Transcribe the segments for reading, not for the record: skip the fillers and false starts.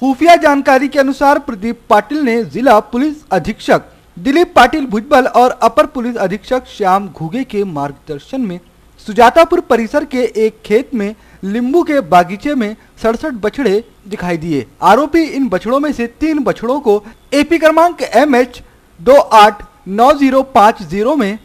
खुफिया जानकारी के अनुसार प्रदीप पाटिल ने जिला पुलिस अधीक्षक दिलीप पाटिल भुजबल और अपर पुलिस अधीक्षक श्याम घुगे के मार्गदर्शन में सुजातापुर परिसर के एक खेत में लींबू के बागीचे में 67 बछड़े दिखाई दिए। आरोपी इन बछड़ों में से 3 बछड़ों को एपी क्रमांक MH 289050 में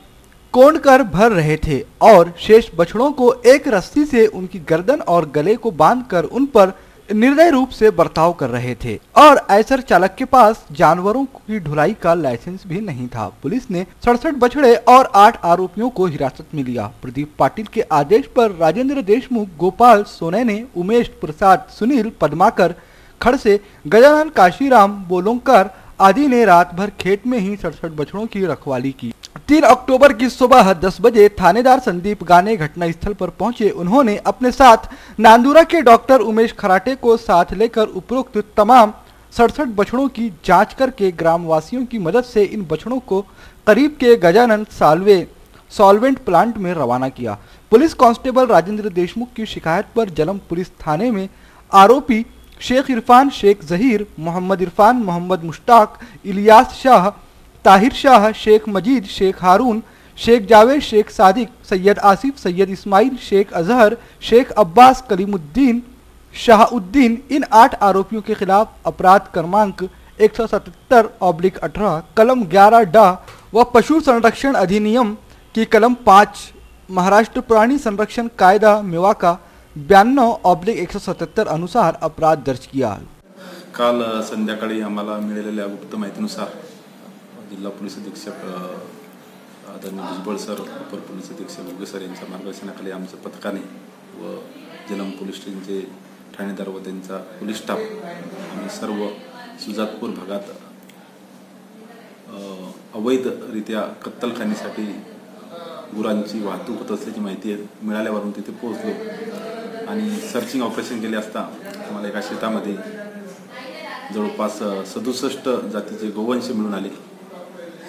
कोंड कर भर रहे थे और शेष बछड़ों को एक रस्सी से उनकी गर्दन और गले को बांधकर उन पर निर्दय रूप से बर्ताव कर रहे थे और ऐसर चालक के पास जानवरों की ढुलाई का लाइसेंस भी नहीं था। पुलिस ने 67 बछड़े और 8 आरोपियों को हिरासत में लिया। प्रदीप पाटिल के आदेश पर राजेंद्र देशमुख, गोपाल सोनेने, उमेश प्रसाद, सुनील पद्माकर खड़से, गजानन काशीराम बोलोंकर आदि ने रात भर खेत में ही 67 बछड़ों की रखवाली की। 3 अक्टूबर की सुबह 10 बजे थानेदार संदीप गाने घटनास्थल पर पहुंचे। उन्होंने अपने साथ नांदुरा के डॉक्टर उमेश खराटे को साथ लेकर उपरोक्त तमाम 67 बछड़ों की जांच करके ग्रामवासियों की मदद से इन बछड़ों को करीब के गजानन सॉल्वेंट प्लांट में रवाना किया। पुलिस कांस्टेबल राजेंद्र देशमुख की शिकायत पर जलम पुलिस थाने में आरोपी शेख इरफान, शेख जहीर, मोहम्मद इरफान, मोहम्मद मुश्ताक, इलियास शाह, ताहिर शाह, शेख मजीद, शेख हारून, शेख जावेद, शेख सादिक, सैयद आसिफ, सैयद इस्माइल, शेख अजहर, शेख अब्बास, कलीमुद्दीन, शाहउद्दीन इन 8 आरोपियों के खिलाफ अपराध क्रमांक 177/18 कलम 11 व पशु संरक्षण अधिनियम की कलम 5 महाराष्ट्र प्राणी संरक्षण कायदा मेवाका 92/177 अनुसार अपराध दर्ज किया। काल संध्याकाळी आम्हाला मिळालेल्या गुप्त माहितीनुसार जिल्हा पोलीस अधीक्षक आदरणीय भुजबळ सर, अपर पोलीस अधीक्षक घुगे सर यांच्या मार्गदर्शनाखाली आमच्या पथकाने व जलम पोलीस स्टेशनचे ठाणेदार व त्यांचा पोलीस स्टाफ आम्ही सर्व सुजातपूर भागात अवैधरित्या कत्तलखान्यासाठी गुरांची वाहतूक होत असल्याची माहिती मिळाल्यावरून तिथे पोहोचलो आणि सर्चिंग ऑपरेशन केले असता आम्हाला एका शेतामध्ये जवळपास 67 जातीचे गोवंश मिळून आले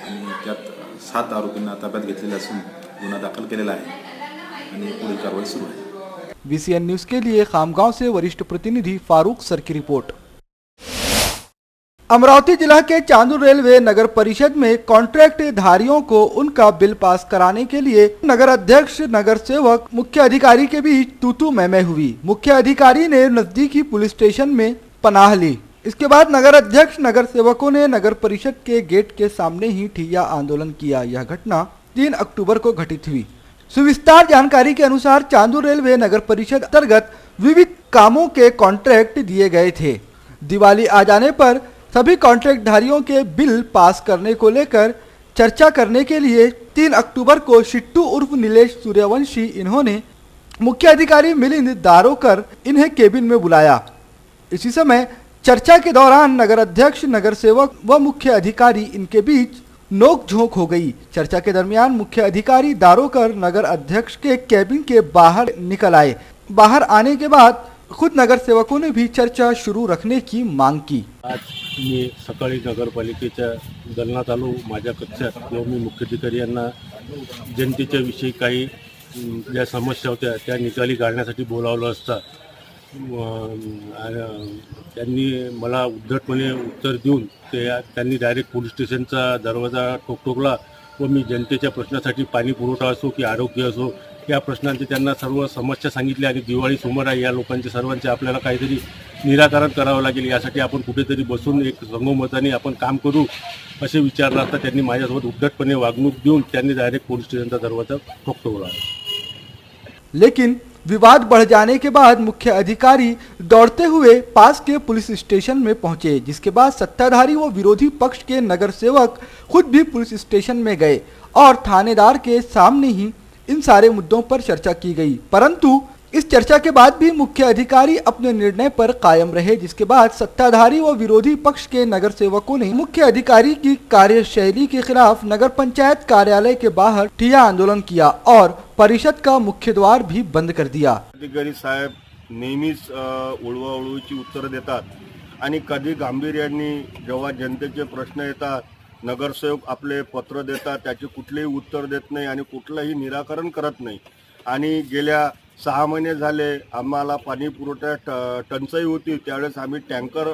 आणि त्यात 7 आरोपींना ताब्यात घेतलेले असून गुन्हा दाखल केलेला आहे आणि पुढील कारवाई सुरू आहे। VCN न्यूज के लिए खामगांव से वरिष्ठ प्रतिनिधि फारूक सर की रिपोर्ट। अमरावती जिला के चांदूर रेलवे नगर परिषद में कॉन्ट्रैक्ट धारियों को उनका बिल पास कराने के लिए नगर अध्यक्ष, नगर सेवक, मुख्य अधिकारी के बीच तू मैं हुई। मुख्य अधिकारी ने नजदीकी पुलिस स्टेशन में पनाह ली। इसके बाद नगर अध्यक्ष, नगर सेवकों ने नगर परिषद के गेट के सामने ही ठिय्या आंदोलन किया। यह घटना 3 अक्टूबर को घटित हुई। सुविस्तार जानकारी के अनुसार चांदूर रेलवे नगर परिषद अंतर्गत विविध कामों के कॉन्ट्रैक्ट दिए गए थे। दिवाली आ जाने पर सभी कॉन्ट्रैक्ट धारियों के बिल पास करने को लेकर चर्चा करने के लिए 3 अक्टूबर को शिट्टू उर्फ नीलेश सूर्यवंशी इन्होंने मुख्य अधिकारी मिलिंद दारोकर इन्हें केबिन में बुलाया। इसी समय चर्चा के दौरान नगर अध्यक्ष, नगर सेवक व मुख्य अधिकारी इनके बीच नोक-झोंक हो गई। चर्चा के दरमियान मुख्य अधिकारी दारोकर नगर अध्यक्ष के केबिन के बाहर निकल आए। बाहर आने के बाद खुद नगर सेवकों ने भी चर्चा शुरू रखने की मांग की। आज मी सकाळी नगरपालिकेच्या दलनात आलो माझ्या कक्षात व मी मुख्याधिकारी यांना जनतेच्या विषयी काही ज्या समस्या होत्या त्या निकाली काढण्यासाठी बोलावलं असता त्यांनी मला उद्धटपणे उत्तर देऊन त्यांनी डायरेक्ट पोलीस स्टेशनचा दरवाजा ठोकला व मी जनतेच्या प्रश्नासाठी पाणी पुरवठा असो की आरोग्य असो या प्रश्नांचे त्यांना सर्व समस्या सांगितल्या आणि दिवाळी समोर आहे या लोकांचे सर्वांचे आपल्याला काहीतरी निराकरण करावं लागेल यासाठी आपण कुठेतरी बसून एक संगोमताने आपण काम करू असे विचारलं असता त्यांनी माझ्यासोबत उद्धटपणे वागणूक देऊन त्यांनी डायरेक्ट पोलीस स्टेशनचा दरवाजा ठोकला। लेकिन विवाद बढ़ जाने के बाद मुख्य अधिकारी दौड़ते हुए पास के पुलिस स्टेशन में पहुंचे, जिसके बाद सत्ताधारी व विरोधी पक्ष के नगर सेवक खुद भी पुलिस स्टेशन में गए और थानेदार के सामने ही इन सारे मुद्दों पर चर्चा की गई। परंतु इस चर्चा के बाद भी मुख्य अधिकारी अपने निर्णय पर कायम रहे, जिसके बाद सत्ताधारी व विरोधी पक्ष के नगर सेवकों ने मुख्य अधिकारी की कार्यशैली के खिलाफ नगर पंचायत कार्यालय के बाहर ठिय्या आंदोलन किया और परिषद का मुख्य द्वार भी बंद कर दिया। अधिकारी साहेब नेहमीच उळवाउळवीची उत्तर देतात आणि कधी गांभीर्याने जेव्हा जनतेचे प्रश्न येतात नगरसेवक आपले पत्र देतात त्याचे कुठलेही उत्तर देत नाही आणि कुठलंही निराकरण करत नाही। आणि गेल्या 6 महिने झाले आम्हाला पाणी पुरवठ्यात टंचाई होती, त्यावेळेस आम्ही टँकर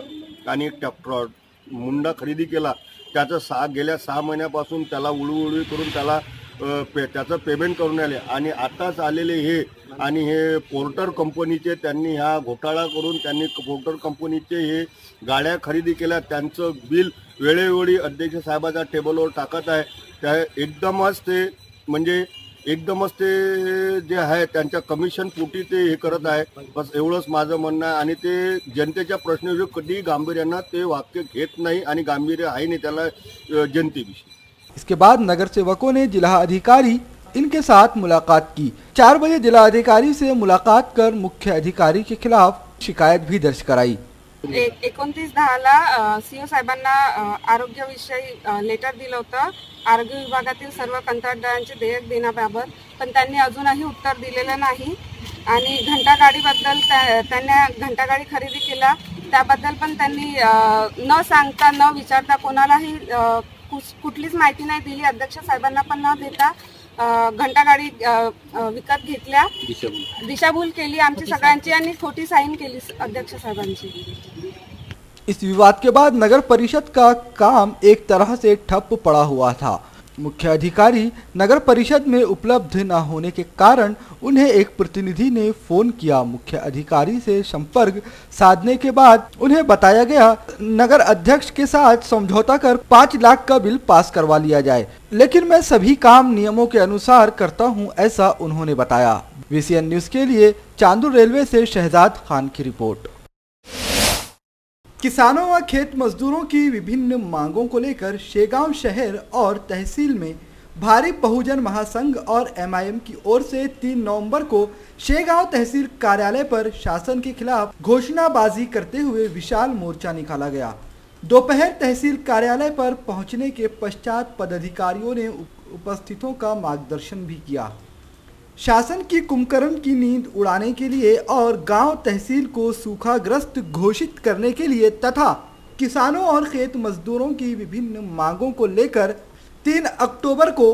आणि मुंडा खरेदी केला, त्याचं गेल्या 6 महिन्यापासून त्याला उळूउळवी करून त्याला त्याचं पेमेंट करून आले आणि आताच आलेले हे आणि हे पोर्टर कंपनीचे त्यांनी हा घोटाळा करून त्यांनी पोर्टर कंपनीचे हे गाड्या खरेदी केल्या, त्यांचं बिल वेळोवेळी अध्यक्ष साहेबाच्या टेबलवर टाकत आहे. त्या एकदमच ते जे आहे त्यांच्या कमिशन पोटी ते हे करत आहे. बस एवढंच माझं म्हणणं आहे. आणि ते जनतेच्या प्रश्नाविषयी कधी गांभीर्यानं ते वाक्य घेत नाही आणि गांभीर्य आहे नाही त्याला जनतेविषयी. इसके बाद नगर सेवकों ने जिला अधिकारी इनके साथ मुलाकात की. 4 बजे जिला अधिकारी से मुलाकात कर मुख्य अधिकारी के खिलाफ शिकायत भी दर्ज कराई. 29/10 सीओ साहेबांना आरोग्याविषयी लेटर दिलं होतं आरोग्य विभागातील सर्व कंत्राटदारांचे देयक देण्याबाबत, पण त्यांनी अजूनही उत्तर दिलेलं नाही. आणि घंटागाडीबद्दल त्यांनी घंटागाडी खरेदी केला त्याबद्दल पण त्यांनी न सांगता न विचारता कोणालाही कुठलीच माहिती नाही दिली. अध्यक्ष साहेबांना पण न देता घंटागाडी विकत घेतल्या, दिशाभूल केली आमची सगळ्यांची आणि खोटी साईन केली अध्यक्ष साहेबांची. इस विवाद के बाद नगर परिषद का काम एक तरह से ठप पड़ा हुआ था. मुख्य अधिकारी नगर परिषद में उपलब्ध न होने के कारण उन्हें एक प्रतिनिधि ने फोन किया. मुख्य अधिकारी से संपर्क साधने के बाद उन्हें बताया गया नगर अध्यक्ष के साथ समझौता कर 5 लाख का बिल पास करवा लिया जाए, लेकिन मैं सभी काम नियमों के अनुसार करता हूं, ऐसा उन्होंने बताया. VCN न्यूज के लिए चांदुर रेलवे से शहजाद खान की रिपोर्ट. किसानों व खेत मजदूरों की विभिन्न मांगों को लेकर शेगांव शहर और तहसील में भारी बहुजन महासंघ और MIM की ओर से 3 नवंबर को शेगांव तहसील कार्यालय पर शासन के खिलाफ घोषणाबाजी करते हुए विशाल मोर्चा निकाला गया. दोपहर तहसील कार्यालय पर पहुंचने के पश्चात पदाधिकारियों ने उपस्थितों का मार्गदर्शन भी किया. शासन की कुंभकर्ण की नींद उड़ाने के लिए और गांव तहसील को सूखाग्रस्त घोषित करने के लिए तथा किसानों और खेत मजदूरों की विभिन्न मांगों को लेकर 3 अक्टूबर को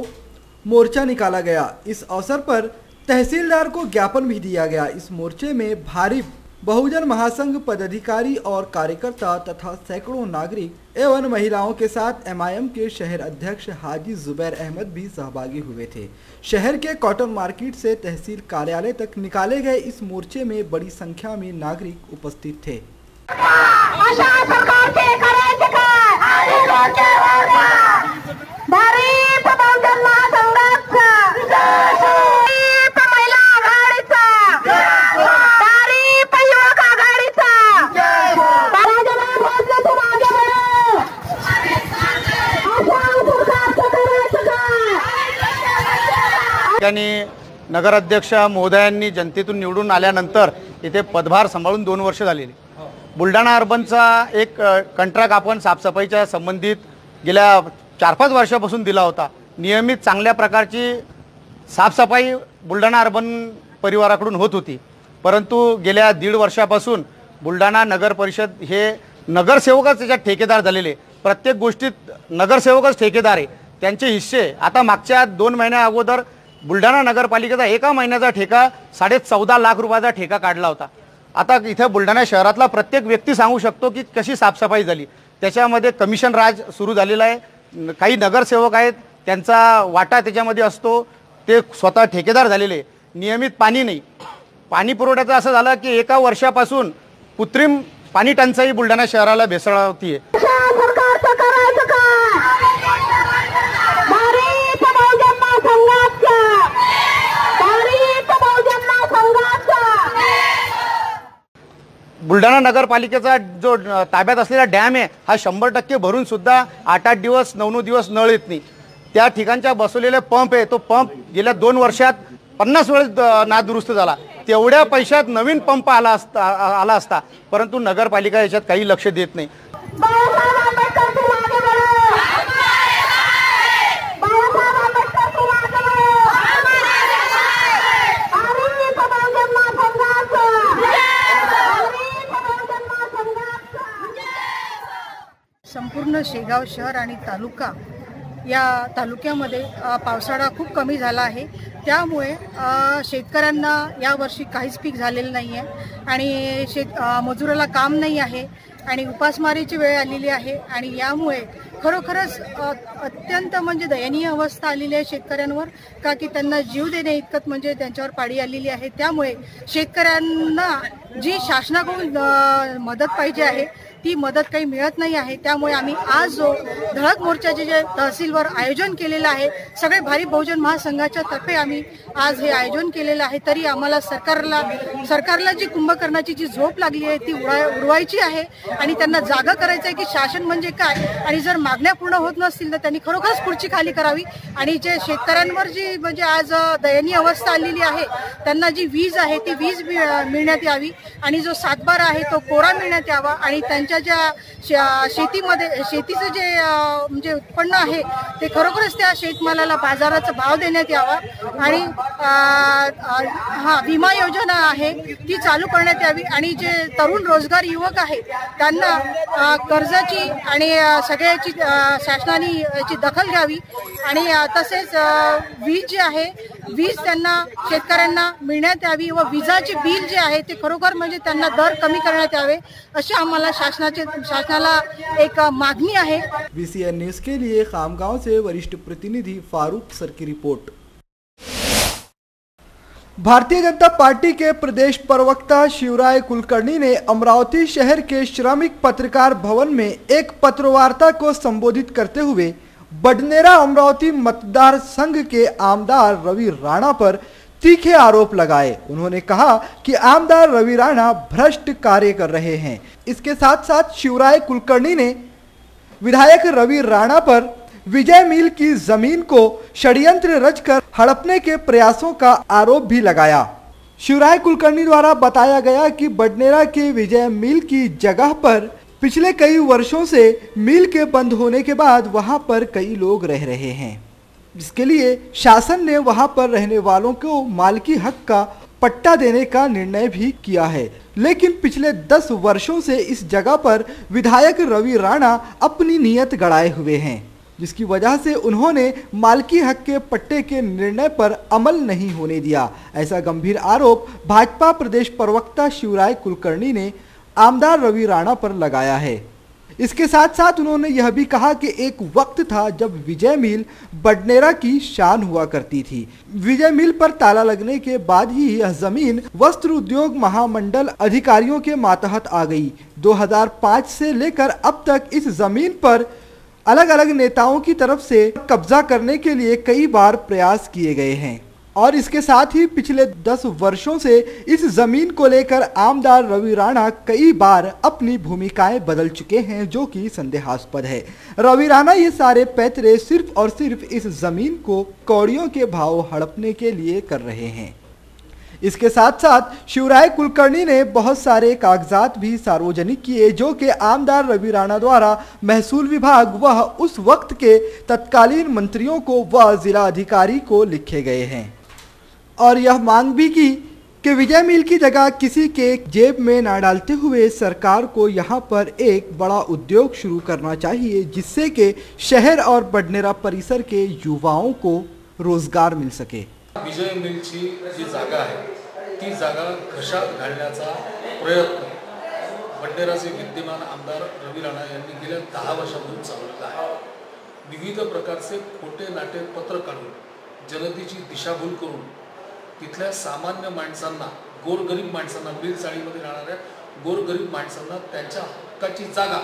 मोर्चा निकाला गया. इस अवसर पर तहसीलदार को ज्ञापन भी दिया गया. इस मोर्चे में भारी बहुजन महासंघ पदाधिकारी और कार्यकर्ता तथा सैकड़ों नागरिक एवं महिलाओं के साथ MIM के शहर अध्यक्ष हाजी जुबैर अहमद भी सहभागी हुए थे. शहर के कॉटन मार्केट से तहसील कार्यालय तक निकाले गए इस मोर्चे में बड़ी संख्या में नागरिक उपस्थित थे. नगराध्यक्ष महोदयांनी जनतेतून निवडून आल्यानंतर इथे पदभार सांभाळून 2 वर्ष झालेली. बुलढाणा अर्बनचा एक कंत्राट आपण साफसफाईच्या संबंधित गेल्या 4-5 वर्षापासून दिला होता. नियमित चांगल्या प्रकारची साफसफाई बुलढाणा अर्बन परिवाराकडून होत होती, परंतु गेल्या 1.5 वर्षापासून बुलढाणा नगर परिषद हे नगरसेवकच त्याच्यात ठेकेदार झालेले. प्रत्येक गोष्टीत नगरसेवकच ठेकेदार आहे. त्यांचे हिस्से आता मागच्या 2 महिन्या अगोदर बुलढाणा नगरपालिकेचा 1 महिन्याचा ठेका 14.5 लाख रुपयाचा ठेका काढला होता. आता इथे बुलढाणा शहरातला प्रत्येक व्यक्ती सांगू शकतो की कशी साफसफाई झाली. त्याच्यामध्ये कमिशन राज सुरू झालेला आहे. काही नगरसेवक आहेत त्यांचा वाटा त्याच्यामध्ये असतो, ते स्वतः ठेकेदार झालेले. नियमित पाणी नाही. पाणी पुरवठ्याचं असं झालं की 1 वर्षापासून कृत्रिम पाणी टंचाई बुलढाणा शहराला भेसळवतीये. बुलढाणा नगरपालिकेचा जो ताब्यात असलेला डॅम आहे हा 100% भरून सुद्धा 8-8 दिवस 9-9 दिवस नळ येत नाही. त्या ठिकाणचा बसवलेला पंप आहे, तो पंप गेल्या 2 वर्षात 50 वेळेस नादुरुस्त झाला. तेवढ्या पैशात नवीन पंप आला असता, परंतु नगरपालिका याच्यात काही लक्ष देत नाही. संपूर्ण शेगाव शहर आणि तालुका या तालुक्यामध्ये पावसाळा खूप कमी झाला आहे. त्यामुळे शेतकऱ्यांना यावर्षी काहीच पीक झालेलं नाही आहे आणि मजुराला काम नाही आहे आणि उपासमारीची वेळ आलेली आहे आणि यामुळे खरोखरच अत्यंत म्हणजे दयनीय अवस्था आलेली आहे शेतकऱ्यांवर, का की त्यांना जीव देणे इतकत म्हणजे त्यांच्यावर पाळी आलेली आहे। त्यामुळे शेतकऱ्यांना जी शासनाकडून मदत पाहिजे आहे ती मदत काही मिळत नाही आहे। त्यामुळे आम्ही आज जो धडक मोर्चाचे जे तहसीलवर आयोजन केलेलं आहे, सगळे भारी बहुजन महासंघाच्या तर्फे आम्ही आज हे आयोजन केलेलं आहे। तरी आम्हाला सरकारला जी कुंभकर्णाची जी झोप लागली आहे ती उडवायची आहे आणि त्यांना जागा करायचं आहे की शासन म्हणजे काय, आणि जर मागण्या पूर्ण होत नसतील तर त्यांनी खरोखरच खुर्ची खाली करावी आणि जे शेतकऱ्यांवर जी म्हणजे आज दयनीय अवस्था आलेली आहे त्यांना जी वीज आहे ती वीज मिळण्यात यावी आणि जो सातबारा आहे तो कोरा मिळण्यात यावा आणि त्यांच्या ज्या शेतीचं जे म्हणजे उत्पन्न आहे ते खरोखरच त्या शेतमालाला बाजाराचा भाव देण्यात यावा आणि विमा योजना आहे ती चालू करण्यात यावी आणि जे तरुण रोजगार युवक आहे त्यांना कर्जाची आणि सगळ्याची शासनाने याची दखल घ्यावी आणि तसेच वीज जी आहे वीज त्यांना शेतकऱ्यांना मिळण्यात यावी व विजाचे बिल जे आहे ते खरोखर म्हणजे त्यांना दर कमी करण्यात यावे अशी आम्हाला शासनाला एक मागणी आहे। VCN न्यूज के लिए खामगांव से वरिष्ठ प्रतिनिधि फारूक सर की रिपोर्ट। भारतीय जनता पार्टी के प्रदेश प्रवक्ता शिवराय कुलकर्णी ने अमरावती शहर के श्रमिक पत्रकार भवन में एक पत्रवार्ता को संबोधित करते हुए बडनेरा अमरावती मतदार संघ के आमदार रवि राणा पर तीखे आरोप लगाए। उन्होंने कहा कि आमदार रवि राणा भ्रष्ट कार्य कर रहे हैं। इसके साथ साथ शिवराय कुलकर्णी ने विधायक रवि राणा पर विजय मिल की जमीन को षड्यंत्र रचकर हड़पने के प्रयासों का आरोप भी लगाया। शिवराय कुलकर्णी द्वारा बताया गया कि बडनेरा के विजय मिल की जगह पर पिछले कई वर्षों से मिल के बंद होने के बाद वहां पर कई लोग रह रहे हैं, जिसके लिए शासन ने वहां पर रहने वालों को मालकी हक का पट्टा देने का निर्णय भी किया है। लेकिन पिछले 10 वर्षों से इस जगह पर विधायक रवि राणा अपनी नीयत गड़ाए हुए हैं, जिसकी वजह से उन्होंने मालकी हक के पट्टे के निर्णय पर अमल नहीं होने दिया। ऐसा गंभीर आरोप भाजपा प्रदेश प्रवक्ता शिवराय कुलकर्णी ने आमदार रवि राणा पर लगाया है। इसके साथ साथ उन्होंने यह भी कहा कि एक वक्त था जब विजय मिल बडनेरा की शान हुआ करती थी। विजय मिल पर ताला लगने के बाद ही यह जमीन वस्त्र उद्योग महामंडल अधिकारियों के मातहत आ गई। 2005 से लेकर अब तक इस जमीन पर अलग अलग नेताओं की तरफ से कब्जा करने के लिए कई बार प्रयास किए गए हैं और इसके साथ ही पिछले 10 वर्षों से इस जमीन को लेकर आमदार रवि राणा कई बार अपनी भूमिकाएं बदल चुके हैं, जो कि संदेहास्पद है। रवि राणा ये सारे पैतरे सिर्फ और सिर्फ इस जमीन को कौड़ियों के भाव हड़पने के लिए कर रहे हैं। इसके साथ साथ शिवराय कुलकर्णी ने बहुत सारे कागजात भी सार्वजनिक किए, जो कि आमदार रवि राणा द्वारा महसूल विभाग व उस वक्त के तत्कालीन मंत्रियों को व जिला अधिकारी को लिखे गए हैं और यह मांग भी की कि विजय मिल की जगह किसी के जेब में ना डालते हुए सरकार को यहाँ पर एक बड़ा उद्योग शुरू करना चाहिए, जिससे कि शहर और बडनेरा परिसर के युवाओं को रोजगार मिल सके। विजय मिलची जी जागा आहे ती जागा घशात घालण्याचा प्रयत्न बडनेराचे विद्यमान आमदार रवि राणा यांनी गेल्या 10 वर्षांपासून चालवलेला आहे। विविध प्रकारचे खोटे नाटे पत्र काढून जनतेची दिशाभूल करून तिथल्या सामान्य माणसांना, गोरगरीब माणसांना, मिल चाळीमध्ये राहणाऱ्या गोरगरीब माणसांना त्यांच्या हक्काची जागा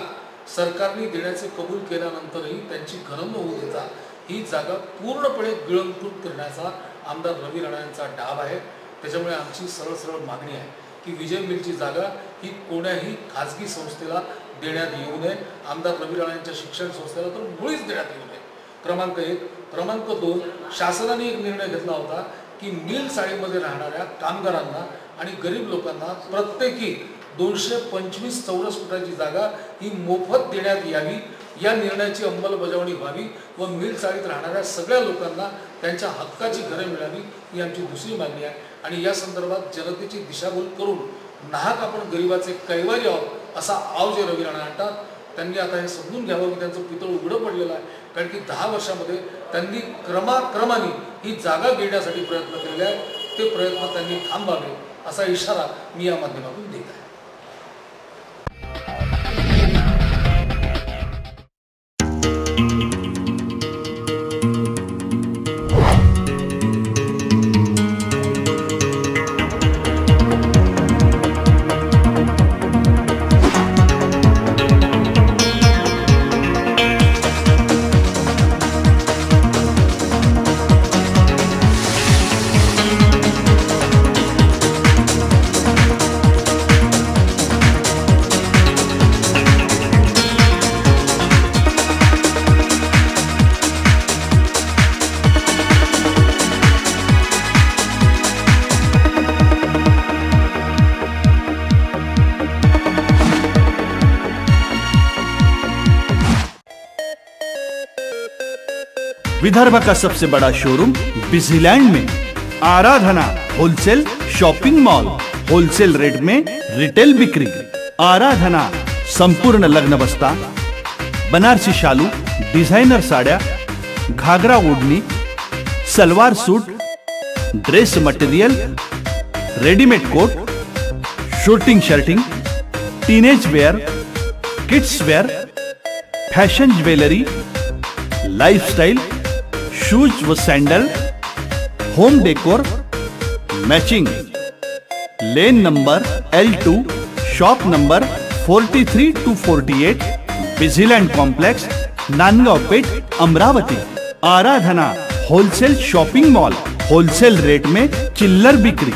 सरकारने देण्याचे कबूल केल्यानंतरही त्यांची घरं न होऊ देता ही जागा पूर्णपणे गिळंकृत करण्याचा आमदार रवि राणा यांचा डाव आहे। त्याच्यामुळे आमची सरळ मागणी आहे की विजय मिलची जागा ही कोण्याही खाजगी संस्थेला देण्यात येऊ नये। आमदार रवि राणा यांच्या शिक्षण संस्थेला तर मुळीच देण्यात येऊ नये। क्रमांक 1। क्रमांक 2, शासनाने एक निर्णय घेतला होता की मिल चाळीमध्ये राहणाऱ्या कामगारांना आणि गरीब लोकांना प्रत्येकी 225 चौरस फुटाची जागा ही मोफत देण्यात यावी। या निर्णयाची अंमलबजावणी व्हावी व मिल चाळीत राहणाऱ्या सगळ्या लोकांना त्यांच्या हक्काची घरे मिळावी ही आमची दुसरी मागणी आहे। आणि या संदर्भात जनतेची दिशाभूल करून नाहक आपण गरिबाचे कैवारी आहोत असा आव जे रवि राणा आणतात, त्यांनी आता हे समजून घ्यावं की त्यांचं पितळ उघडं पडलेलं आहे। कारण की 10 वर्षामध्ये त्यांनी क्रमाक्रमाने ही जागा घेण्यासाठी प्रयत्न केलेले आहेत, ते प्रयत्न त्यांनी थांबावे असा इशारा मी या माध्यमातून देत आहे। विदर्भ का सबसे बड़ा शोरूम बिजीलैंड में। Aradhana wholesale shopping mall, wholesale rate में रिटेल बिक्री। आराधना संपूर्ण लग्न बस्ता, बनारसी शालू, डिझायनर साड्या, ghagra odhni, salwar suit, dress material, readymade coat, suiting shirting, teenage wear, kids wear, fashion jewellery, lifestyle, shoes व sandal, home decor, matching. Lane number L2, shop number 43 to 48, Busyland complex, Nandgaon Peth, Amravati. Aradhana wholesale shopping mall, wholesale rate में चिल्लर बिक्री।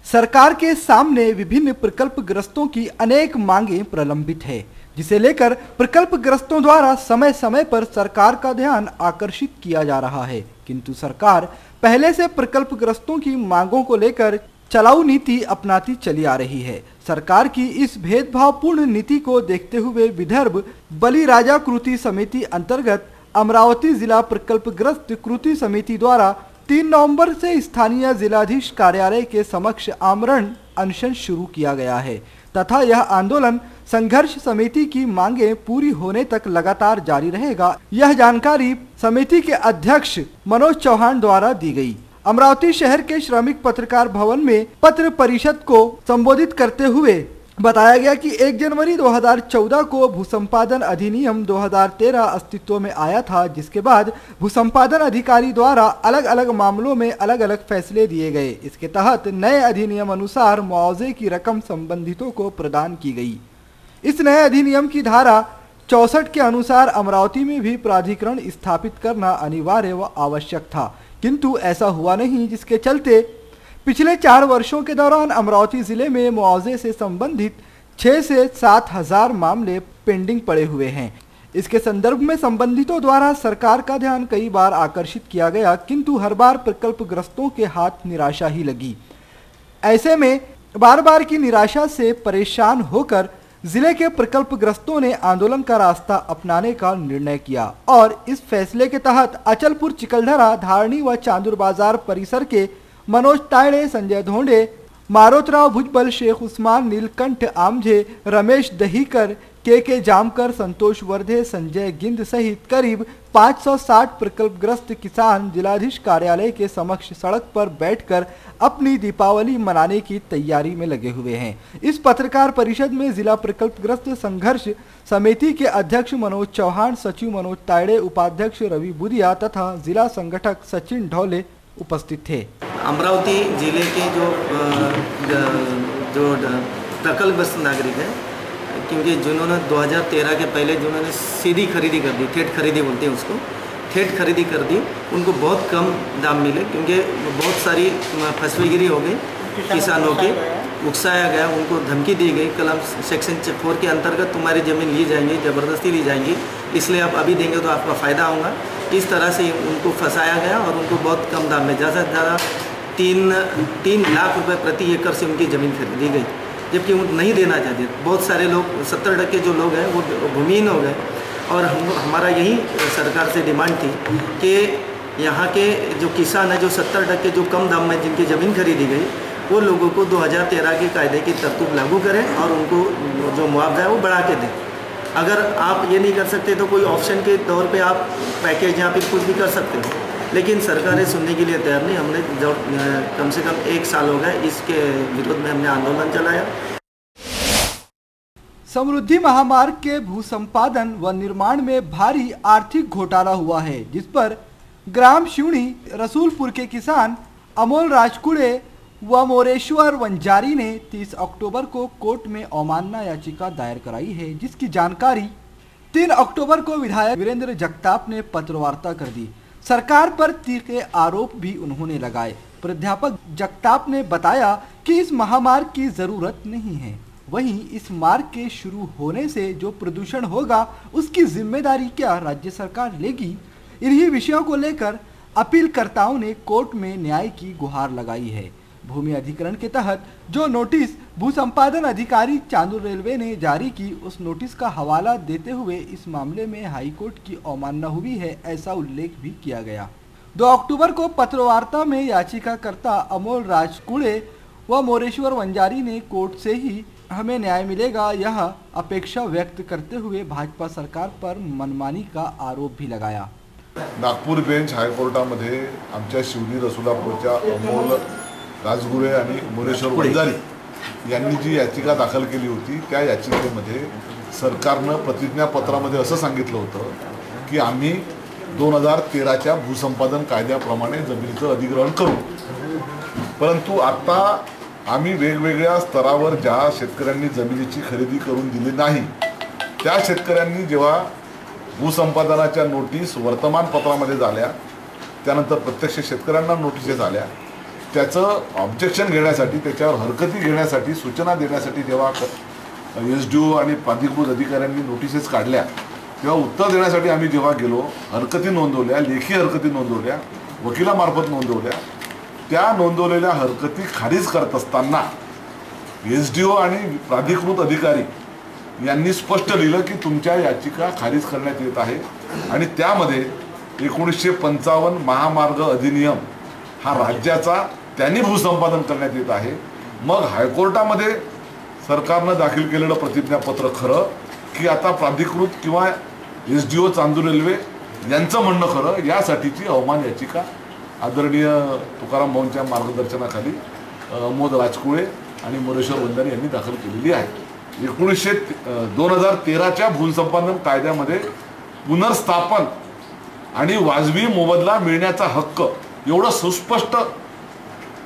सरकार के सामने विभिन्न प्रकल्पग्रस्तों की अनेक मांगे प्रलंबित है, जिसे लेकर प्रकल्पग्रस्तों द्वारा समय समय पर सरकार का ध्यान आकर्षित किया जा रहा है, किंतु सरकार पहले से प्रकल्पग्रस्तों की मांगों को लेकर चलाऊ नीति अपनाती चली आ रही है। सरकार की इस भेदभावपूर्ण नीति को देखते हुए विदर्भ बलिराजा कृति समिति अंतर्गत अमरावती जिला प्रकल्पग्रस्त कृति समिति द्वारा 3 नवंबर से स्थानीय जिलाधीश कार्यालय के समक्ष आमरण अनशन शुरू किया गया है तथा यह आंदोलन संघर्ष समिति की मांगे पूरी होने तक लगातार जारी रहेगा। यह जानकारी समिति के अध्यक्ष मनोज चौहान द्वारा दी गई। अमरावती शहर के श्रमिक पत्रकार भवन में पत्र परिषद को संबोधित करते हुए बताया गया कि 1 जनवरी 2014 को भूसंपादन अधिनियम 2013 अस्तित्व में आया था, जिसके बाद भूसंपादन अधिकारी द्वारा अलग अलग मामलों में अलग अलग फैसले दिए गए। इसके तहत नए अधिनियम अनुसार मुआवजे की रकम संबंधितों को प्रदान की गई। इस नए अधिनियम की धारा 64 के अनुसार अमरावती में भी प्राधिकरण स्थापित करना अनिवार्य व आवश्यक था, किंतु ऐसा हुआ नहीं, जिसके चलते पिछले 4 वर्षों के दौरान अमरावती जिले में मुआवजे से संबंधित 6 से 7 हजार मामले पेंडिंग पड़े हुए हैं। इसके संदर्भ में संबंधितों द्वारा सरकार का ध्यान कई बार आकर्षित किया गया, किंतु हर बार प्रकल्पग्रस्तों के हाथ निराशा ही लगी। ऐसे में बार बार की निराशा से परेशान होकर जिले के प्रकल्पग्रस्तों ने आंदोलन का रास्ता अपनाने का निर्णय किया और इस फैसले के तहत अचलपुर, चिकलधरा, धारणी व चांदूर बाजार परिसर के मनोज तायड़े, संजय धोंडे, मारोतराव भुजबल, शेख उस्मान, नीलकंठ आमझे, रमेश दहीकर, के जामकर, संतोष वर्धे, संजय गिंद सहित करीब 560 प्रकल्पग्रस्त किसान जिलाधीश कार्यालय के समक्ष सड़क पर बैठकर अपनी दीपावली मनाने की तैयारी में लगे हुए हैं। इस पत्रकार परिषद में जिला प्रकल्पग्रस्त संघर्ष समिति के अध्यक्ष मनोज चौहान, सचिव मनोज तायड़े, उपाध्यक्ष रवि बुदिया तथा जिला संगठक सचिन ढोले उपस्थित थे। अमरावती जिले के जो प्रकल्पग्रस्त नागरिक हैं, क्योंकि जिन्होंने 2013 के पहले जिन्होंने सीधी खरीदी कर दी, ठेठ खरीदी बोलते हैं उसको, ठेठ खरीदी कर दी, उनको बहुत कम दाम मिले, क्योंकि बहुत सारी फसवेगिरी हो गई किसानों की, उकसाया गया, उनको धमकी दी गई, कलम सेक्शन 4 के अंतर्गत तुम्हारी ज़मीन ली जाएंगी, ज़बरदस्ती ली जाएंगी, इसलिए आप अभी देंगे तो आपका फ़ायदा होगा। इस तरह से उनको फंसाया गया और उनको बहुत कम दाम में, ज़्यादा से ज़्यादा 3 लाख रुपए प्रति एकड़ से उनकी ज़मीन खरीदी गई, जबकि वो नहीं देना चाहते। बहुत सारे लोग, 70% जो लोग हैं वो भूमिहीन हो गए और हमारा यही सरकार से डिमांड थी कि यहाँ के जो किसान हैं, जो 70% जो कम दाम में जिनकी ज़मीन खरीदी गई, वो लोगों को 2013 के कायदे की तरतूब लागू करें और उनको जो मुआवजा है वो बढ़ा के दें। अगर आप ये नहीं कर सकते तो कोई ऑप्शन के तौर पे आप पैकेज या फिर कुछ भी कर सकते हो, लेकिन सरकारें सुनने के लिए तैयार नहीं। हमने जो कम से कम 1 साल हो गए इसके विरोध में हमने आंदोलन चलाया। समृद्धि महामार्ग के भूसंपादन व निर्माण में भारी आर्थिक घोटाला हुआ है, जिस पर ग्राम शिवणी रसूलपुर के किसान अमोल राजकुड़े व मोरेश्वर वंजारी ने 30 अक्टूबर को कोर्ट में अवमानना याचिका दायर कराई है, जिसकी जानकारी 3 अक्टूबर को विधायक वीरेंद्र जगताप ने पत्रवार्ता कर दी। सरकार पर तीखे आरोप भी उन्होंने लगाए। प्राध्यापक जगताप ने बताया कि इस महामार्ग की जरूरत नहीं है, वहीं इस मार्ग के शुरू होने से जो प्रदूषण होगा उसकी जिम्मेदारी क्या राज्य सरकार लेगी। इन्हीं विषयों को लेकर अपीलकर्ताओं ने कोर्ट में न्याय की गुहार लगाई है। भूमि अधिग्रहण के तहत जो नोटिस भू संपादन अधिकारी चांदूर रेलवे ने जारी की, उस नोटिस का हवाला देते हुए इस मामले में हाईकोर्ट की अवमानना हुई है, ऐसा उल्लेख भी किया गया। 2 अक्टूबर को पत्रवार्ता में याचिकाकर्ता अमोल राजकुड़े व मोरेश्वर वंजारी ने कोर्ट से ही हमें न्याय मिलेगा यह अपेक्षा व्यक्त करते हुए भाजपा सरकार पर मनमानी का आरोप भी लगाया। नागपूर बेंच हायकोर्टामध्ये आमच्या शिवनी रसुलापूरच्या अमोल राजगुरे आणि मोरेश्वर वंजारी यांनी जी याचिका दाखल केली होती, त्या याचिकेमध्ये सरकारनं प्रतिज्ञापत्रामध्ये असं सांगितलं होतं की आम्ही 2013च्या भूसंपादन कायद्याप्रमाणे जमिनीचं अधिग्रहण करू। परंतु आता आम्ही वेगवेगळ्या स्तरावर ज्या शेतकऱ्यांनी जमिनीची खरेदी करून दिली नाही, त्या शेतकऱ्यांनी जेव्हा भूसंपादनाच्या नोटीस वर्तमानपत्रामध्ये झाल्या, त्यानंतर प्रत्यक्ष शेतकऱ्यांना नोटिसेस आल्या, त्याचं ऑब्जेक्शन घेण्यासाठी, त्याच्यावर हरकती घेण्यासाठी, सूचना देण्यासाठी जेव्हा SDO आणि प्राधिकृत अधिकाऱ्यांनी नोटिसेस काढल्या, तेव्हा उत्तर देण्यासाठी आम्ही जेव्हा गेलो, हरकती नोंदवल्या, लेखी हरकती नोंदवल्या, वकिलामार्फत नोंदवल्या, त्या नोंदवलेल्या हरकती खारिज करत असताना SDO आणि प्राधिकृत अधिकारी यांनी स्पष्ट लिहिलं की तुमच्या याचिका खारिज करण्यात येत आहे आणि त्यामध्ये 1955 महामार्ग अधिनियम हा राज्याचा त्यांनी भूसंपादन करण्यात येत आहे। मग हायकोर्टामध्ये सरकारनं दाखल केलेलं प्रतिज्ञापत्र खरं की आता प्राधिकृत किंवा SDO चांदूर रेल्वे यांचं म्हणणं खरं, यासाठीची अवमान याचिका आदरणीय तुकाराम भाऊंच्या मार्गदर्शनाखाली अमोल राजकुळे आणि मोरेश्वर वंजारी यांनी दाखल केलेली आहे। 2013च्या भूसंपादन कायद्यामध्ये पुनर्स्थापन आणि वाजवी मोबदला मिळण्याचा हक्क एवढं सुस्पष्ट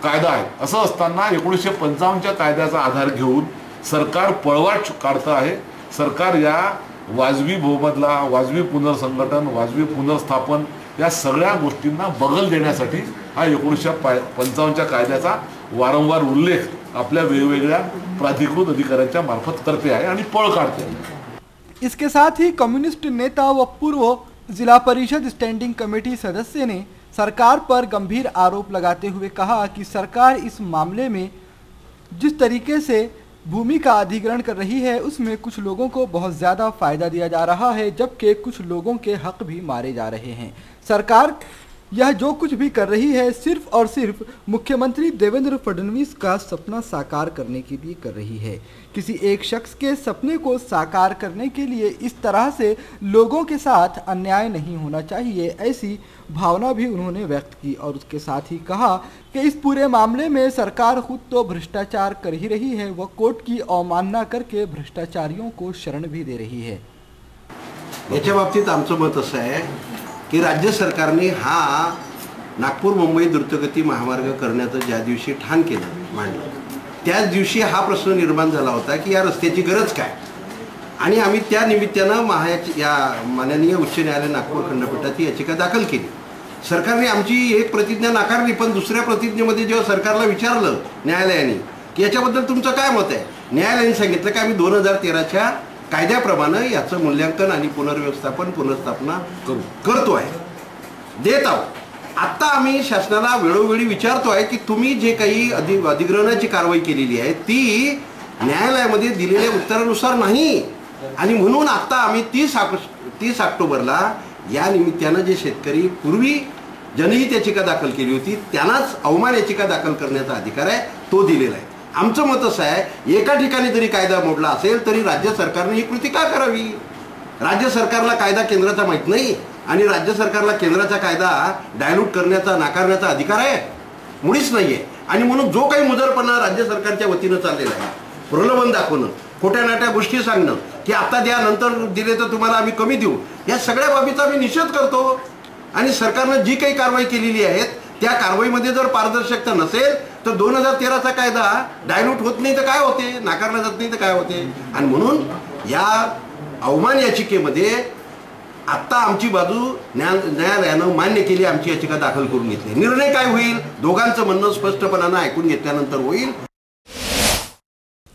कायदा आहे। असं असताना 1955च्या कायद्याचा आधार घेऊन सरकार पळवाट काढतं आहे। सरकार या वाजवी मोबदला, वाजवी पुनर्संघटन, वाजवी पुनर्स्थापन या सगळ्या गोष्टींना बगल देण्यासाठी हा 1955च्या कायद्याचा वारंवार उल्लेख आपल्या वेगवेगळ्या प्राधिकृत अधिकाऱ्यांच्या मार्फत करते आहे आणि पळ काढते आहे। इसके साथ ही कम्युनिस्ट नेता व पूर्व जिला परिषद स्टैंडिंग कमेटी सदस्य ने सरकार पर गंभीर आरोप लगाते हुए कहा कि सरकार इस मामले में जिस तरीके से भूमि का अधिग्रहण कर रही है, उसमें कुछ लोगों को बहुत ज़्यादा फायदा दिया जा रहा है, जबकि कुछ लोगों के हक भी मारे जा रहे हैं। सरकार यह जो कुछ भी कर रही है सिर्फ और सिर्फ मुख्यमंत्री देवेंद्र फडणवीस का सपना साकार करने के लिए कर रही है। किसी एक शख्स के सपने को साकार करने के लिए इस तरह से लोगों के साथ अन्याय नहीं होना चाहिए, ऐसी भावना भी उन्होंने व्यक्त की और उसके साथ ही कहा कि इस पूरे मामले में सरकार खुद तो भ्रष्टाचार कर ही रही है, वह कोर्ट की अवमानना करके भ्रष्टाचारियों को शरण भी दे रही है। याच्या बाबतीत आमचं मत असं आहे की राज्य सरकारने हा नागपूर मुंबई द्रुतगती महामार्ग करण्याचं ज्या दिवशी ठाण केलं मांडलं, त्याच दिवशी हा प्रश्न निर्माण झाला होता की या रस्त्याची गरज काय, आणि आम्ही त्या निमित्तानं या माननीय उच्च न्यायालय नागपूर खंडपीठाची याचिका दाखल केली। सरकारने आमची एक प्रतिज्ञा नाकारली, पण दुसऱ्या प्रतिज्ञेमध्ये जेव्हा सरकारला विचारलं न्यायालयाने की याच्याबद्दल तुमचं काय मत आहे, न्यायालयाने सांगितलं की आम्ही 2013च्या कायद्याप्रमाणे याचं मूल्यांकन आणि पुनर्व्यवस्थापन पुनर्स्थापना करतो आहे, देत आहोत। आता आम्ही शासनाला वेळोवेळी विचारतो आहे की तुम्ही जे काही अधिग्रहणाची कारवाई केलेली आहे ती न्यायालयामध्ये दिलेल्या उत्तरानुसार नाही, आणि म्हणून आता आम्ही 30 ऑक्टोबरला या निमित्तानं जे शेतकरी पूर्वी जनहित याचिका दाखल केली होती त्यांनाच अवमान याचिका दाखल करण्याचा अधिकार आहे, तो दिलेला आहे। आमचं मत असं आहे एका ठिकाणी जरी कायदा मोडला असेल तरी राज्य सरकारने ही कृती का करावी। राज्य सरकारला कायदा केंद्राचा माहित नाही आणि राज्य सरकारला केंद्राचा कायदा डायल्यूट करण्याचा नाकारण्याचा अधिकार आहे मुळीच नाहीये, आणि म्हणून जो काही मुजरपणा राज्य सरकारच्या वतीनं चाललेला आहे, प्रलोभन दाखवणं, खोट्या नाट्या गोष्टी सांगणं की आता द्या नंतर दिले तर तुम्हाला आम्ही कमी देऊ, या सगळ्या बाबीचा आम्ही निषेध करतो। आणि सरकारनं जी काही कारवाई केलेली आहे त्या कारवाईमध्ये जर पारदर्शकता नसेल तर 2013चा कायदा डायल्यूट होत नाही तर काय होते, नाकारला जात नाही तर काय होते। आणि म्हणून या अवमान याचिकेमध्ये आता आमची बाजू न्यायालयानं मान्य केली, आमची याचिका दाखल करून घेतली। निर्णय काय होईल दोघांचं म्हणणं स्पष्टपणानं ऐकून घेतल्यानंतर होईल।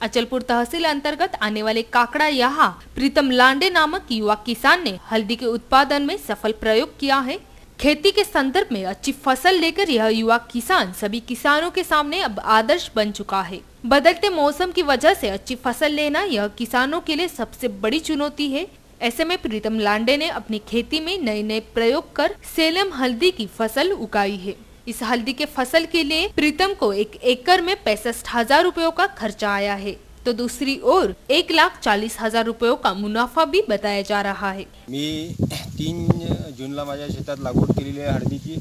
अचलपुर तहसील अंतर्गत आने वाले काकड़ा यहाँ प्रीतम लांडे नामक युवा किसान ने हल्दी के उत्पादन में सफल प्रयोग किया है। खेती के संदर्भ में अच्छी फसल लेकर यह युवा किसान सभी किसानों के सामने अब आदर्श बन चुका है। बदलते मौसम की वजह से अच्छी फसल लेना यह किसानों के लिए सबसे बड़ी चुनौती है। ऐसे में प्रीतम लांडे ने अपनी खेती में नए नए प्रयोग कर सेलम हल्दी की फसल उगाई है। इस हल्दी के फसल के लिए प्रीतम को 1 एकड़ में 65,000 रुपयों का खर्चा आया है, तो दूसरी ओर 1,40,000 रुपयों का मुनाफा भी बताया जा रहा है। मी 3 जूनला माझ्या शेतात लागवड केलेली आहे हळदीची।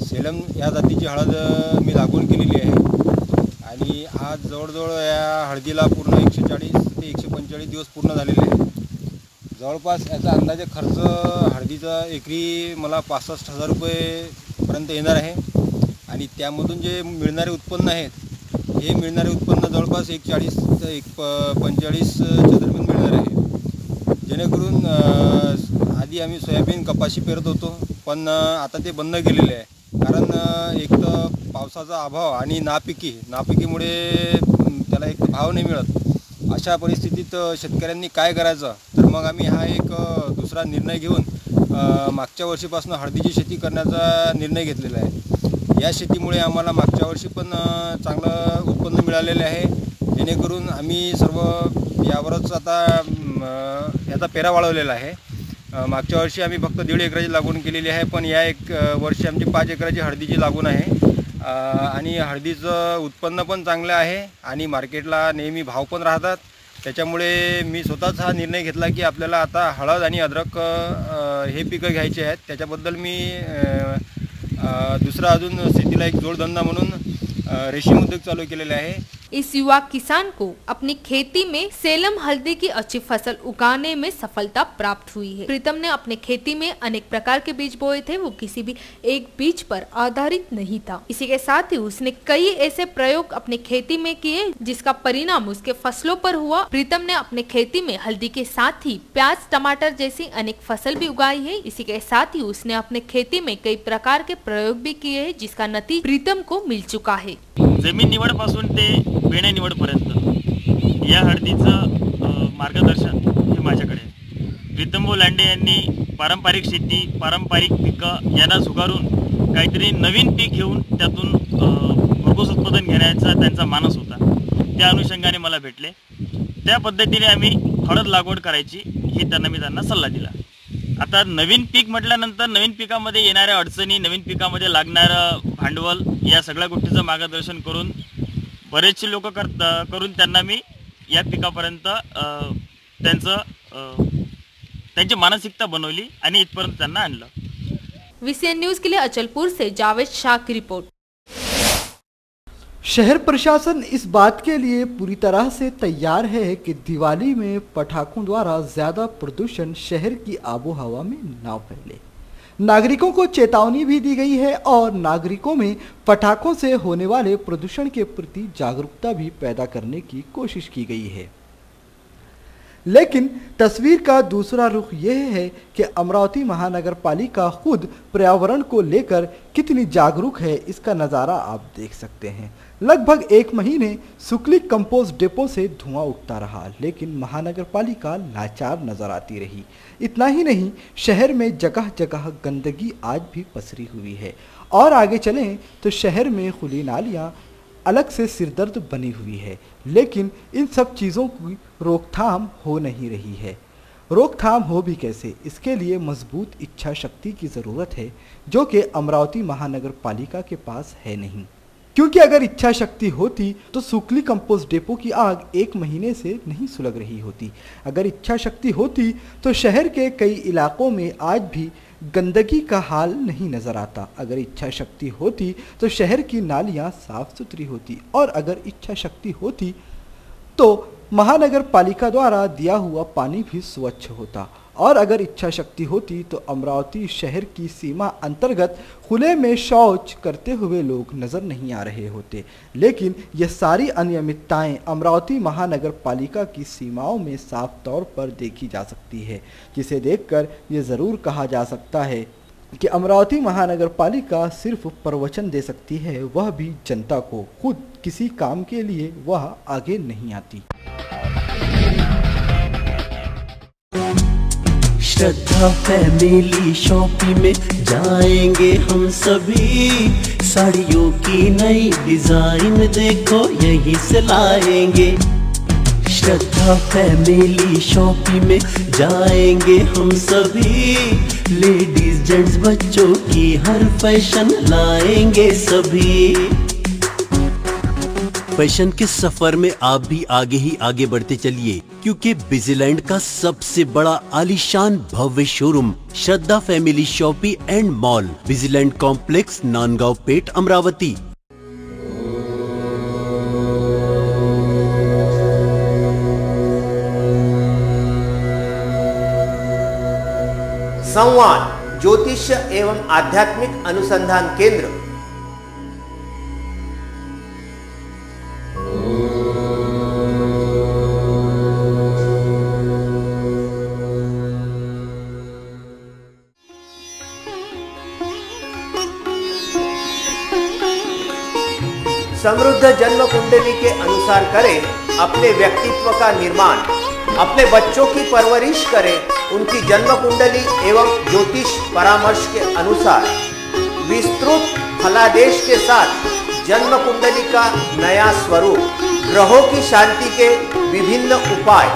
सेलम या जातीची हळद मी लागवड केलेली आहे आणि आज जवळजवळ या हळदीला पूर्ण 140 ते 145 दिवस पूर्ण झालेले आहेत। जवळपास याचा अंदाजे खर्च हळदीचा एकरी मला 65,000 रुपयेपर्यंत येणार आहे आणि त्यामधून जे मिळणारे उत्पन्न आहेत हे मिळणारे उत्पन्न जवळपास 140 ते 145च्या दरम्यान मिळणार आहे। जेणेकरून आधी आम्ही सोयाबीन कपाशी पेरत होतो, पण आता ते बंद केलेले आहे, कारण एक तर पावसाचा अभाव आणि नापिकीमुळे त्याला एक भाव नाही मिळत। अशा परिस्थितीत शेतकऱ्यांनी काय करायचं, तर मग आम्ही हा एक दुसरा निर्णय घेऊन मागच्या वर्षीपासून हळदीची शेती करण्याचा निर्णय घेतलेला आहे। या शेतीमुळे आम्हाला मागच्या वर्षी पण चांगलं उत्पन्न मिळालेले आहे, जेणेकरून आम्ही सर्व यावरच आता याचा पेरा वाढवलेला आहे। मागच्या वर्षी आम्ही फक्त 1.5 एकराची लागवड केलेली आहे, पण या एक वर्षी आमची 5 एकराची हळदीची लागवड आहे आणि हळदीचं उत्पन्न पण चांगलं आहे आणि मार्केटला नेहमी भाव पण राहतात। त्याच्यामुळे मी स्वतःच हा निर्णय घेतला की आपल्याला आता हळद आणि अद्रक हे पिकं घ्यायचे आहेत। त्याच्याबद्दल मी दुसरा अजून शेतीला एक जोडधंदा म्हणून रेशीम उद्योग चालू केलेला आहे। इस युवा किसान को अपनी खेती में सेलम हल्दी की अच्छी फसल उगाने में सफलता प्राप्त हुई है। प्रीतम ने अपने खेती में अनेक प्रकार के बीज बोए थे, वो किसी भी एक बीज पर आधारित नहीं था। इसी के साथ ही उसने कई ऐसे प्रयोग अपनी खेती में किए जिसका परिणाम उसके फसलों पर हुआ। प्रीतम ने अपने खेती में हल्दी के साथ ही प्याज, टमाटर जैसी अनेक फसल भी उगाई है। इसी के साथ ही उसने अपने खेती में कई प्रकार के प्रयोग भी किए हैं, जिसका नतीजा प्रीतम को मिल चुका है। जमीन निवडपासून ते बेणे निवडपर्यंत या हळदीचं मार्गदर्शन हे माझ्याकडे आहे। प्रीतम लांडे यांनी पारंपरिक शेती, पारंपरिक पिकं यांना झुगारून काहीतरी नवीन पीक घेऊन त्यातून भरघोस उत्पादन घेण्याचा त्यांचा मानस होता। त्या अनुषंगाने मला भेटले, त्या पद्धतीने आम्ही हळद लागवड करायची हे त्यांना सल्ला दिला। आता नवीन पीक म्हटल्यानंतर नवीन पिकामध्ये येणाऱ्या अडचणी, नवीन पिकामध्ये लागणारं भांडवल या सगळ्या गोष्टीचं मार्गदर्शन करून बरेचसे लोक करून त्यांना मी या पिकापर्यंत त्यांची मानसिकता बनवली आणि इथपर्यंत त्यांना आणलं। VCN न्यूज के लिए अचलपुर से जावेद शाह की रिपोर्ट। शहर प्रशासन इस बात के लिए पूरी तरह से तैयार है कि दिवाली में पटाखों द्वारा ज्यादा प्रदूषण शहर की आबो हवा में ना फैले। नागरिकों को चेतावनी भी दी गई है और नागरिकों में पटाखों से होने वाले प्रदूषण के प्रति जागरूकता भी पैदा करने की कोशिश की गई है। लेकिन तस्वीर का दूसरा रुख यह है कि अमरावती महानगर पालिका खुद पर्यावरण को लेकर कितनी जागरूक है, इसका नज़ारा आप देख सकते हैं। लगभग 1 महीने सुकली कंपोस्ट डिपो से धुआं उठता रहा, लेकिन महानगर पालिका लाचार नजर आती रही। इतना ही नहीं, शहर में जगह जगह गंदगी आज भी पसरी हुई है और आगे चलें तो शहर में खुली नालियाँ अलग से सिरदर्द बनी हुई है। लेकिन इन सब चीज़ों की रोकथाम हो नहीं रही है। रोकथाम हो भी कैसे, इसके लिए मजबूत इच्छा शक्ति की ज़रूरत है, जो कि अमरावती महानगर पालिका के पास है नहीं। क्योंकि अगर इच्छा शक्ति होती तो सुकली कंपोस्ट डिपो की आग 1 महीने से नहीं सुलग रही होती। अगर इच्छा शक्ति होती तो शहर के कई इलाकों में आज भी गंदगी का हाल नहीं नजर आता। अगर इच्छा शक्ति होती तो शहर की नालियां साफ सुथरी होती और अगर इच्छा शक्ति होती तो महानगर पालिका द्वारा दिया हुआ पानी भी स्वच्छ होता और अगर इच्छा शक्ति होती तो अमरावती शहर की सीमा अंतर्गत खुले में शौच करते हुए लोग नज़र नहीं आ रहे होते। लेकिन ये सारी अनियमितताएं अमरावती महानगर पालिका की सीमाओं में साफ तौर पर देखी जा सकती है, जिसे देखकर ये ज़रूर कहा जा सकता है कि अमरावती महानगर पालिका सिर्फ प्रवचन दे सकती है, वह भी जनता को। खुद किसी काम के लिए वह आगे नहीं आती। श्रद्धा फैमिली शॉपिंग में जाएंगे हम सभी, साड़ियों की नई डिजाइन देखो यहीं से लाएंगे। श्रद्धा फैमिली शॉपिंग में जाएंगे हम सभी, लेडीज जेंट्स बच्चों की हर फैशन लाएंगे सभी। फैशन के सफर में आप भी आगे ही आगे बढ़ते चलिए, क्योंकि बिजीलैंड का सबसे बड़ा आलीशान भव्य showroom Shraddha family shopping and mall, Busyland complex, Nandgaon Peth, Amravati. संवाद ज्योतिष्य एवं आध्यात्मिक अनुसंधान केंद्र। समृद्ध जन्म कुंडली के अनुसार करें अपने व्यक्तित्व का निर्माण, अपने बच्चों की परवरिश करें उनकी जन्म कुंडली एवं ज्योतिष परामर्श के अनुसार। विस्तृत फलादेश के साथ जन्म कुंडली का नया स्वरूप, ग्रहों की शांति के विभिन्न उपाय।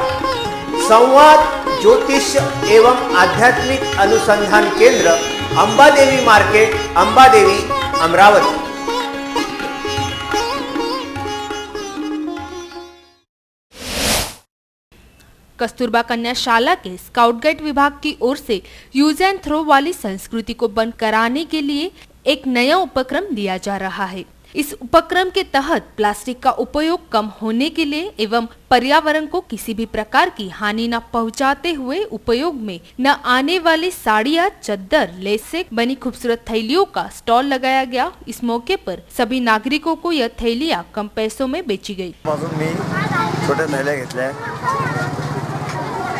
संवाद ज्योतिष एवं आध्यात्मिक अनुसंधान केंद्र, अंबादेवी मार्केट, अंबादेवी, अमरावती। कस्तूरबा कन्या शाला के स्काउट गाइड विभाग की ओर से यूज एंड थ्रो वाली संस्कृति को बंद कराने के लिए एक नया उपक्रम लिया जा रहा है। इस उपक्रम के तहत प्लास्टिक का उपयोग कम होने के लिए एवं पर्यावरण को किसी भी प्रकार की हानि न पहुंचाते हुए उपयोग में न आने वाली साड़ियाँ, चद्दर, लेस से बनी खूबसूरत थैलियों का स्टॉल लगाया गया। इस मौके पर सभी नागरिकों को यह थैलियाँ कम पैसों में बेची गयी। छोट्या थैल्या घेतल्या,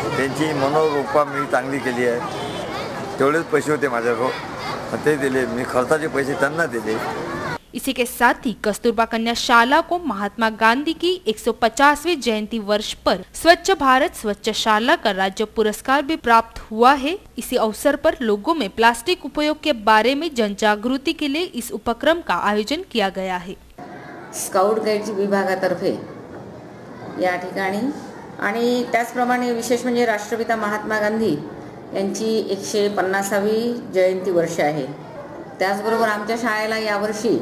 त्यांची मनोरूपा मी चांगली केली आहे। तेवढेच पैसे होते माझ्याकडे, ते दिले मी, खर्चाचे पैसे त्यांना दिले। इसी के साथ ही कस्तूरबा कन्या शाला को महात्मा गांधी की 150वीं जयंती वर्ष पर स्वच्छ भारत स्वच्छ शाला का राज्य पुरस्कार भी प्राप्त हुआ है। इसी अवसर पर लोगों में प्लास्टिक उपयोग के बारे में जन जागृति के लिए इस उपक्रम का आयोजन किया गया है। स्काउट गाईड विभागातर्फे या ठिकाणी आणि त्याचप्रमाणे विशेष म्हणजे राष्ट्रपिता महात्मा गांधी यांची 150वी जयंती वर्ष आहे। त्याचबरोबर आमच्या शाळेला यावर्षी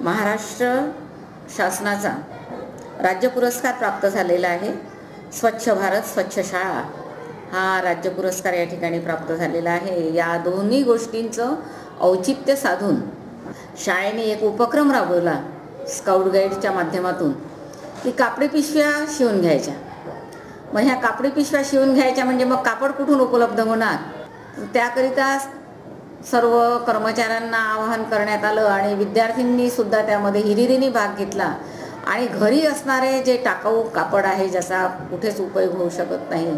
महाराष्ट्र शासनाचा राज्य पुरस्कार प्राप्त झालेला आहे। स्वच्छ भारत स्वच्छ शाळा हा राज्य पुरस्कार या ठिकाणी प्राप्त झालेला आहे। या दोन्ही गोष्टींचं औचित्य साधून शाळेने एक उपक्रम राबवला स्काउट गाईडच्या माध्यमातून की कापडी पिशव्या शिवून घ्यायच्या। मग ह्या कापडी पिशव्या शिवून घ्यायच्या म्हणजे मग कापड कुठून उपलब्ध होणार, त्याकरिता सर्व कर्मचाऱ्यांना आवाहन करण्यात आलं आणि विद्यार्थ्यांनी सुद्धा त्यामध्ये हिरिरीने भाग घेतला आणि घरी असणारे जे टाकाऊ कापड आहे ज्याचा कुठेच उपयोग होऊ शकत नाही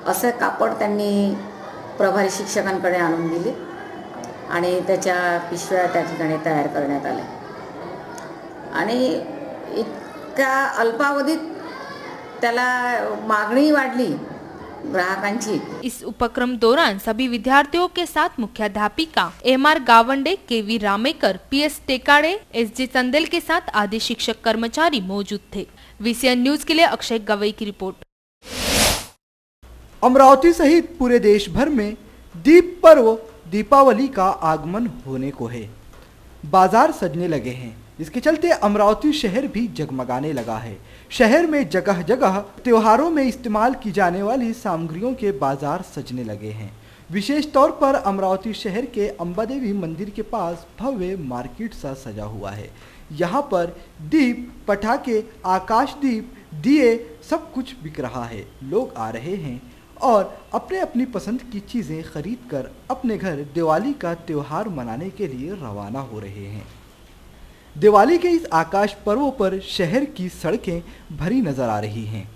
असे कापड त्यांनी प्रभारी शिक्षकांकडे आणून दिले आणि त्याच्या पिशव्या त्या ठिकाणी तयार करण्यात आल्या आणि इतका अल्पावधीत त्याला मागणी वाढली ग्राहकांची। इस उपक्रम दौरान सभी विद्यार्थियों के साथ मुख्याध्यापिका एमआर गावंडे, केवी रामेकर, पीएस टेकाड़े, एसजी चंदेल के साथ आदि शिक्षक कर्मचारी मौजूद थे। वीसीएन न्यूज के लिए अक्षय गवई की रिपोर्ट। अमरावती सहित पूरे देश भर में दीप पर्व दीपावली का आगमन होने को है। बाजार सजने लगे हैं, जिसके चलते अमरावती शहर भी जगमगाने लगा है। शहर में जगह जगह त्योहारों में इस्तेमाल की जाने वाली सामग्रियों के बाजार सजने लगे हैं। विशेष तौर पर अमरावती शहर के अंबादेवी मंदिर के पास भव्य मार्केट सा सजा हुआ है। यहाँ पर दीप, पटाखे, आकाशदीप, दिए सब कुछ बिक रहा है। लोग आ रहे हैं और अपने अपनी पसंद की चीज़ें खरीद कर अपने घर दिवाली का त्यौहार मनाने के लिए रवाना हो रहे हैं। दिवाली के इस आकाश पर्व पर शहर की सड़कें भरी नजर आ रही हैं।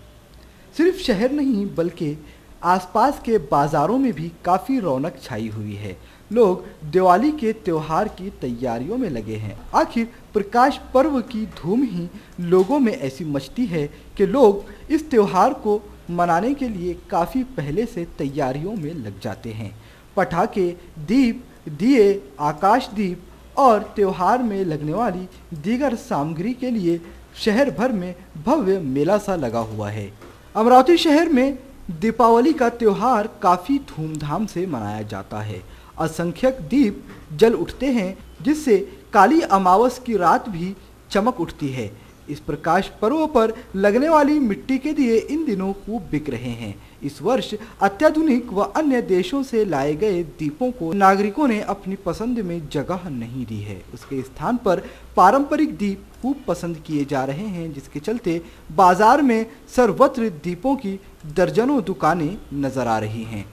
सिर्फ शहर नहीं बल्कि आसपास के बाज़ारों में भी काफ़ी रौनक छाई हुई है। लोग दिवाली के त्यौहार की तैयारियों में लगे हैं। आखिर प्रकाश पर्व की धूम ही लोगों में ऐसी मचती है कि लोग इस त्यौहार को मनाने के लिए काफ़ी पहले से तैयारियों में लग जाते हैं। पटाखे, दीप, दिए, आकाशदीप और त्योहार में लगने वाली दीगर सामग्री के लिए शहर भर में भव्य मेला सा लगा हुआ है। अमरावती शहर में दीपावली का त्योहार काफ़ी धूमधाम से मनाया जाता है। असंख्यक दीप जल उठते हैं जिससे काली अमावस की रात भी चमक उठती है। इस प्रकाश पर्व पर लगने वाली मिट्टी के दिए इन दिनों खूब बिक रहे हैं। इस वर्ष अत्याधुनिक व अन्य देशों से लाए गए दीपों को नागरिकों ने अपनी पसंद में जगह नहीं दी है। उसके स्थान पर पारंपरिक दीप खूब पसंद किए जा रहे हैं, जिसके चलते बाजार में सर्वत्र दीपों की दर्जनों दुकानें नजर आ रही हैं।